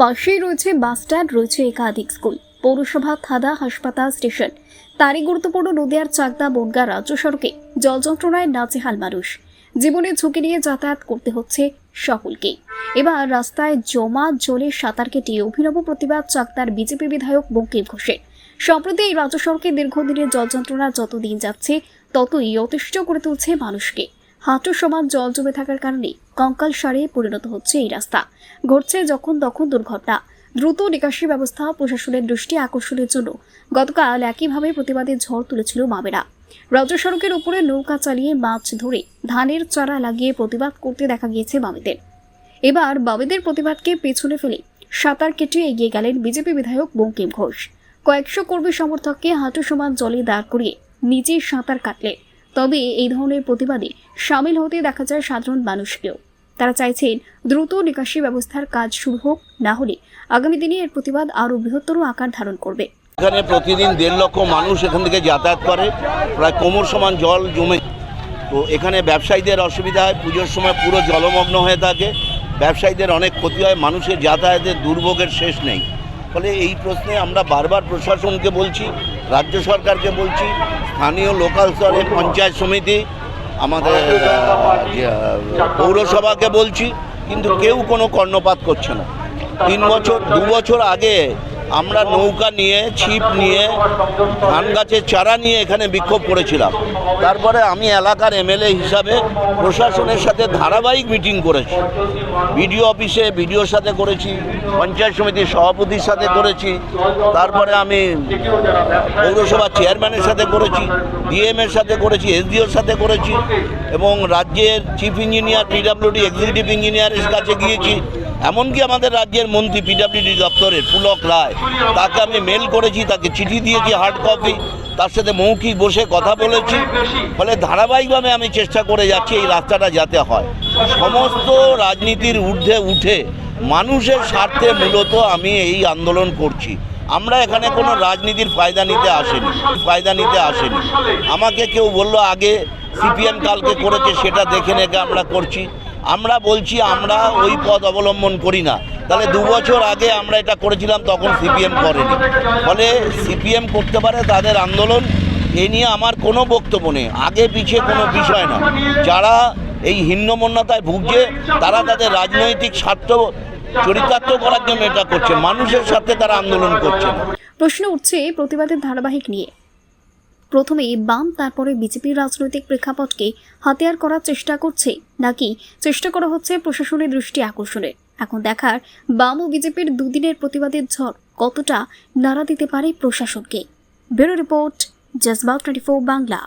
পাশেই রয়েছে bus stand, রয়েছে একাধিক স্কুল, পৌরসভা, থানা, হাসপাতাল, স্টেশন। তারই গুরুত্বপূর্ণ নদিয়ার চাকদা বনগাঁ রাজ্য সড়কে জল যন্ত্রণায় নাজেহাল মানুষ। জীবনের ঝুঁকি নিয়ে যাতায়াত করতে হচ্ছে সকলকে। এবার রাস্তায় জমা জলে সাঁতার কেটে অভিনব প্রতিবাদ চাকদার বিজেপি বিধায়ক বঙ্কিম ঘোষের। সম্প্রতি এই রাজ্য সড়কে দীর্ঘদিনের জল যন্ত্রণা যত দিন যাচ্ছে ততই অতিষ্ঠ করে তুলছে মানুষকে। হাঁটু সমান জল জমে থাকার কারণে কঙ্কাল সারে পরিণত হচ্ছে এই রাস্তা। ঘটছে যখন তখন দুর্ঘটনা। দ্রুত নিকাশি ব্যবস্থা প্রশাসনের দৃষ্টি আকর্ষণের জন্য গতকাল একইভাবে প্রতিবাদের ঝড় তুলেছিল মামেরা। রাজ্য সড়কের উপরে নৌকা চালিয়ে মাছ ধরে ধানের চারা লাগিয়ে প্রতিবাদ করতে দেখা গিয়েছে বামেদের। এবার বামেদের প্রতিবাদকে পেছনে ফেলে সাঁতার কেটে এগিয়ে গেলেন বিজেপি বিধায়ক বঙ্কিম ঘোষ। কয়েকশো কর্মী সমর্থককে হাঁটু সমান জলে দাঁড় করিয়ে নিজে সাঁতার কাটলেন। তবে এই ধরনের প্রতিবাদে সামিল হতে দেখা যায় সাধারণ মানুষকেও। তারা চাইছেন দ্রুত নিকাশি ব্যবস্থার কাজ শুরু হোক, না হলে আগামী দিনে এর প্রতিবাদ আরও বৃহত্তর আকার ধারণ করবে। এখানে প্রতিদিন 1.5 লক্ষ মানুষ এখান থেকে যাতায়াত করে, প্রায় কোমর সমান জল জমে। তো এখানে ব্যবসায়ীদের অসুবিধা হয়, পুজোর সময় পুরো জলমগ্ন হয়ে থাকে, ব্যবসায়ীদের অনেক ক্ষতি হয়, মানুষের যাতায়াতের দুর্ভোগের শেষ নেই। ফলে এই প্রশ্নে আমরা বারবার প্রশাসনকে বলছি, রাজ্য সরকারকে বলছি, স্থানীয় লোকাল স্তরে পঞ্চায়েত সমিতি, আমাদের পৌরসভাকে বলছি, কিন্তু কেউ কোনো কর্ণপাত করছে না। 2 বছর আগে আমরা নৌকা নিয়ে, ছিপ নিয়ে, ধান গাছের চারা নিয়ে এখানে বিক্ষোভ করেছিলাম। তারপরে আমি এলাকার এমএলএ হিসাবে প্রশাসনের সাথে ধারাবাহিক মিটিং করেছি। বিডিও অফিসে বিডিওর সাথে করেছি, পঞ্চায়েত সমিতির সভাপতির সাথে করেছি, তারপরে আমি পৌরসভার চেয়ারম্যানের সাথে করেছি, ডিএমের সাথে করেছি, এসডিওর সাথে করেছি, এবং রাজ্যের চিফ ইঞ্জিনিয়ার, পিডব্লিউডি এক্সিকিউটিভ ইঞ্জিনিয়ারের কাছে গিয়েছি। এমনকি আমাদের রাজ্যের মন্ত্রী পিডব্লিউডি দপ্তরের পুলক রায়, তাকে আমি মেল করেছি, তাকে চিঠি দিয়েছি হার্ড কপি, তার সাথে মৌখিক বসে কথা বলেছি। ফলে ধারাবাহিকভাবে আমি চেষ্টা করে যাচ্ছি এই রাস্তাটা যাতে হয়। সমস্ত রাজনীতির ঊর্ধ্বে উঠে মানুষের স্বার্থে মূলত আমি এই আন্দোলন করছি। আমরা এখানে কোনো রাজনীতির ফায়দা নিতে আসেনি। আমাকে কেউ বলল আগে সিপিএম কালকে করেছে, সেটা দেখে নেকে আমরা করছি। আমরা বলছি আমরা ওই পথ অবলম্বন করি না। তাহলে 2 বছর আগে আমরা এটা করেছিলাম, তখন সিপিএম করেনি। ফলে সিপিএম করতে পারে তাদের আন্দোলন, এ নিয়ে আমার কোনো বক্তব্য নেই। আগে পিছিয়ে কোনো বিষয় না। যারা এই হীনমন্যতায় ভুগছে তারা তাদের রাজনৈতিক স্বার্থ চরিতার্থ করার জন্য এটা করছে, মানুষের সাথে তারা আন্দোলন করছে। প্রশ্ন উঠছে প্রতিবাদের ধারাবাহিক নিয়ে। প্রথমে বাম, তারপরে বিজেপির রাজনৈতিক প্রেক্ষাপটকে হাতিয়ার করার চেষ্টা করছে, নাকি চেষ্টা করা হচ্ছে প্রশাসনের দৃষ্টি আকর্ষণের। এখন দেখার বাম ও বিজেপির দুদিনের প্রতিবাদের ঝড় কতটা নাড়া দিতে পারে প্রশাসনকে। Bureau report, জজবাত 24 Bangla.